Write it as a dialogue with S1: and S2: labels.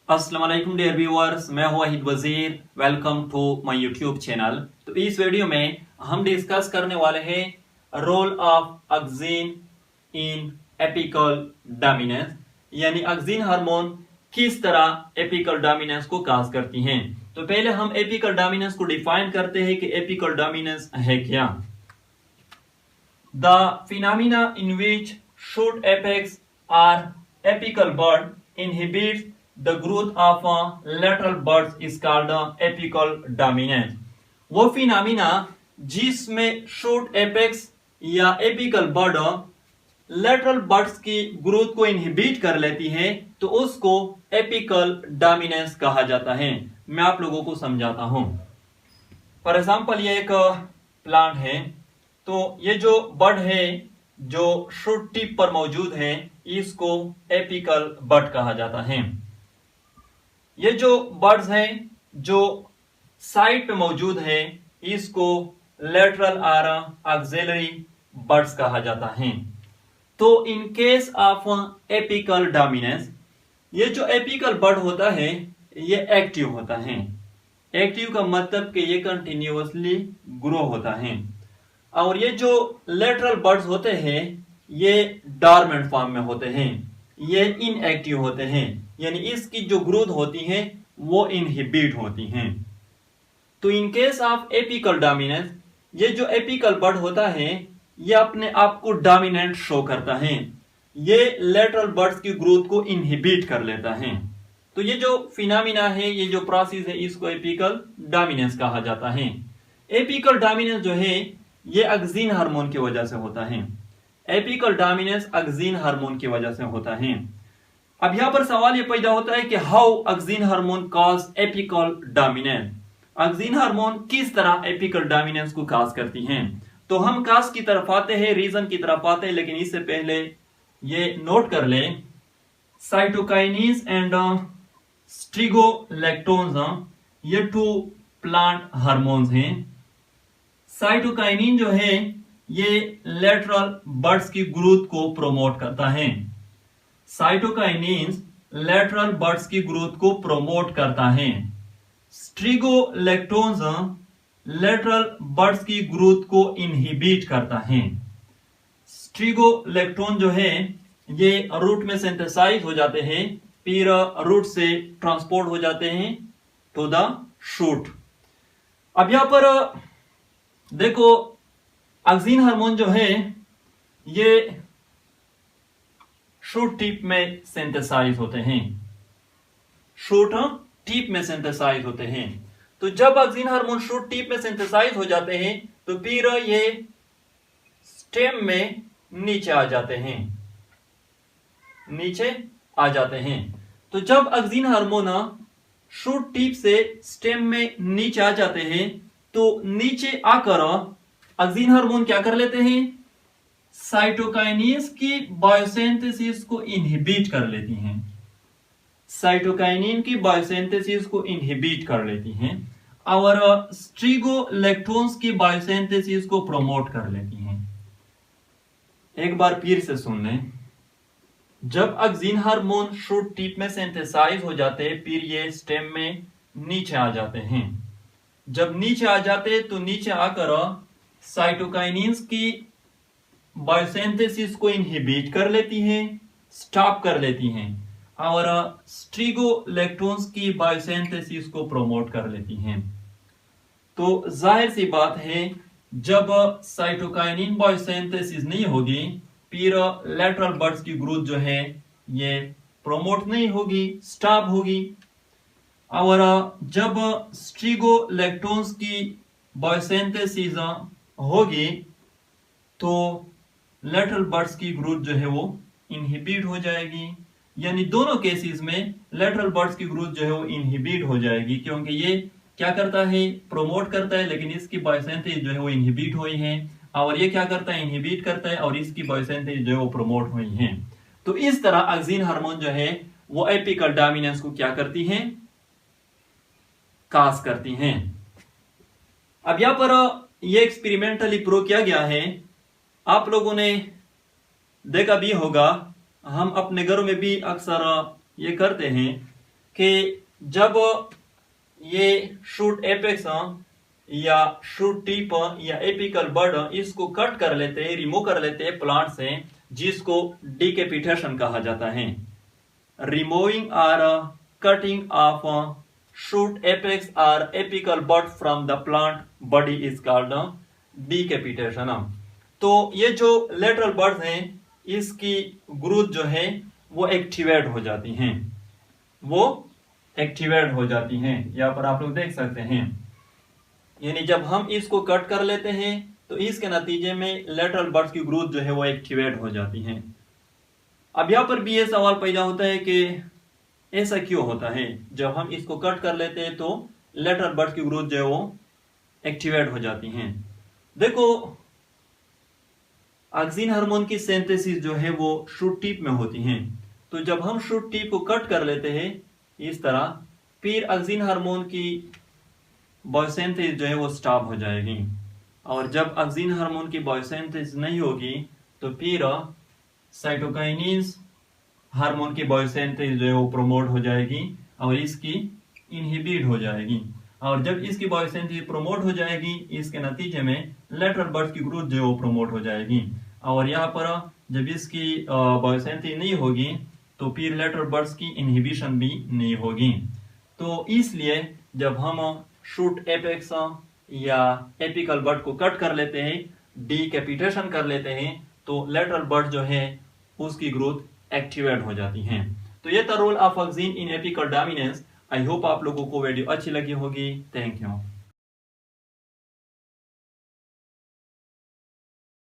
S1: अस्सलाम वालेकुम dear viewers, मैं हूं Wahid Wazir. Welcome to my YouTube channel. तो इस वीडियो में हम डिस्कस करने वाले हैं role of auxin in apical dominance, यानी ऑक्सिन हार्मोन किस तरह एपिकल डोमिनेंस को काज करती हैं। तो पहले हम एपिकल डोमिनेंस को डिफाइन करते हैं कि एपिकल डोमिनेंस है क्या। The phenomena in which shoot apex are apical bud inhibits the growth of lateral buds is called apical dominance। वो फिनोमिना जिसमें शूट एपेक्स या एपिकल बर्ड लेटरल बर्ड्स की ग्रोथ को इनहिबिट कर लेती है तो उसको एपिकल डोमिनेंस कहा जाता है। मैं आप लोगों को समझाता हूं। फॉर एग्जांपल ये एक प्लांट है, तो ये जो बर्ड है जो शूट टिप पर मौजूद है इसको एपिकल बर्ड कहा जाता है। ये जो बर्ड्स हैं जो साइड पे मौजूद है इसको लेटरल और ऑक्सिलरी बर्ड्स कहा जाता है। तो in case of apical dominance ये जो एपिकल बर्ड होता है ये एक्टिव होता है। एक्टिव का मतलब कि ये कंटिन्यूअसली ग्रो होता है। और ये जो लेटरल बर्ड्स होते हैं ये डॉर्मेंट फॉर्म में होते हैं, ये इनएक्टिव होते हैं, यानी इसकी जो ग्रोथ होती है वो इनहिबिट होती हैं। तो in case of apical dominance ये जो एपिकल बर्ड होता है ये अपने आप को डोमिनेंट शो करता है, ये लेटरल बर्ड्स की ग्रोथ को इनहिबिट कर लेता है। तो ये जो फिनोमिना है, ये जो प्रोसेस है इसको एपिकल डोमिनेंस कहा जाता है। एपिकल डोमिनेंस जो है ये ऑक्सिन हार्मोन की वजह से होता है। एपिकल डोमिनेंस ऑक्सिन हार्मोन की वजह से होता है। अब यहां पर सवाल ये पैदा होता है कि how auxin hormone cause apical dominance. Auxin hormone किस तरह एपिकल डोमिनेंस को कॉज करती हैं। तो हम कॉज की तरफ आते हैं, रीजन की तरफ आते हैं, लेकिन इससे पहले ये नोट कर ले साइटोकाइनिन्स एंड स्ट्रिगोलैक्टोन्स ये टू प्लांट हार्मोन्स हैं। साइटोकाइनिन जो है ये लेटरल बर्ड्स की ग्रोथ को प्रमोट करता है। साइटोकाइनिन्स लेटरल बर्ड्स की ग्रोथ को प्रमोट करता है। स्ट्रिगोलैक्टोन्स लेटरल बर्ड्स की ग्रोथ को इनहिबिट करता है। स्ट्रिगोलैक्टोन जो है ये रूट में सिंथेसाइज हो जाते हैं, फिर रूट से ट्रांसपोर्ट हो जाते हैं टू द शूट। अब यहां पर देखो ऑक्सिन हार्मोन जो है ये शूट टिप में सिंथेसाइज होते हैं, शूट टिप में सिंथेसाइज होते हैं। तो जब ऑक्सिन हार्मोन शूट टिप में सिंथेसाइज हो जाते हैं तो फिर ये स्टेम में नीचे आ जाते हैं, नीचे आ जाते हैं। तो जब ऑक्सिन हार्मोन शूट टिप से स्टेम में नीचे आ जाते हैं तो नीचे आकर ऑक्सिन हार्मोन क्या कर लेते हैं, साइटोकाइनिन्स की बायोसिंथेसिस को इनहिबिट कर लेती हैं। साइटोकाइनिन की बायोसिंथेसिस को इनहिबिट कर लेती हैं और स्ट्रिगोलैक्टोन्स की बायोसिंथेसिस को प्रमोट कर लेती हैं। एक बार फिर से सुन लें, जब ऑक्सिन हार्मोन शूट टिप में सिंथेसाइज हो जाते हैं फिर ये स्टेम में नीचे आ जाते हैं। जब नीचे आ जाते तो नीचे आकर साइटोकाइनिन्स की बायोसिंथेसिस को इनहिबिट कर लेती हैं, स्टॉप कर लेती हैं और स्ट्रिगोलैक्टोन्स की बायोसिंथेसिस को प्रमोट कर लेती हैं। तो जाहिर सी बात है जब साइटोकाइनिन बायोसिंथेसिस नहीं होगी फिर लेटरल बर्ड्स की ग्रोथ जो है ये प्रमोट नहीं होगी, स्टॉप होगी। और जब स्ट्रिगोलैक्टोन्स की बायोसिंथेसिस होगी तो लेटरल बर्ड्स की ग्रोथ जो है वो इनहिबिट हो जाएगी, यानी दोनों केसेस में लेटरल बर्ड्स की ग्रोथ जो है वो इनहिबिट हो जाएगी, क्योंकि ये क्या करता है, प्रमोट करता है, लेकिन इसकी बायोसिंथेसिस जो है वो इनहिबिट हुई है। और ये क्या करता है, इनहिबिट करता है और इसकी बायोसिंथेसिस जो है वो प्रमोट हुई है। तो इस तरह ऑक्सिन हार्मोन जो है वो एपिकल डोमिनेंस को क्या करती हैं, काज करती हैं। अब यहां पर ये एक्सपेरिमेंटली प्रूव किया गया है। आप लोगों ने देखा भी होगा, हम अपने घरों में भी अक्सर ये करते हैं कि जब ये शूट एपेक्स या शूट टिप या एपिकल बर्ड इसको कट कर लेते हैं, रिमूव कर लेते हैं प्लांट से, जिसको डिकैपिटेशन कहा जाता है। रिमूविंग और कटिंग ऑफ शूट एपेक्स और apical bud from the plant body is called decapitation. तो ये जो लेटरल बर्ड्स हैं इसकी ग्रोथ जो है वो एक्टिवेट हो जाती हैं, यहाँ पर आप लोग देख सकते हैं। यानी जब हम इसको कट कर लेते हैं तो इसके नतीजे में लेटरल बर्ड्स की ग्रोथ जो है वो एक्टिवेट हो जाती है। अब यहाँ पर भी ये सवाल पैदा होता है कि ऐसा क्यों होता है, जब हम इसको कट कर लेते हैं तो लेटरल बर्ड्स की ग्रोथ जो है वो एक्टिवेट हो जाती हैं। देखो, ऑक्सिन हार्मोन की सिंथेसिस जो है वो शूट टिप में होती है। तो जब हम शूट टिप को कट कर लेते हैं इस तरह, फिर ऑक्सिन हार्मोन की बायोसिंथेसिस जो है वो स्टॉप हो जाएगी। और जब ऑक्सिन हार्मोन की बायोसिंथेसिस नहीं होगी तो फिर साइटोकाइनिन्स हार्मोन की बायोसिंथेसिस जो है वो प्रमोट हो जाएगी और इसकी इनहिबिट हो जाएगी। और जब इसकी बायोसिंथेसिस प्रमोट हो जाएगी, इसके नतीजे में लेटरल बर्ड्स की ग्रोथ जो है वो प्रमोट हो जाएगी। और यहाँ पर जब इसकी बायोसिंथेसिस नहीं होगी तो फिर लेटरल बर्ड्स की इनहिबिशन भी नहीं होगी। तो इसलिए जब हम शूट एपेक्स या एपिकल बर्ड को कट कर लेते हैं, डिकैपिटेशन कर लेते हैं, तो लेटरल बर्ड जो है उसकी ग्रोथ एक्टिवेट हो जाती हैं। तो ये था role of auxin in apical dominance. I hope आप लोगों को वीडियो अच्छी लगी होगी। Thank you.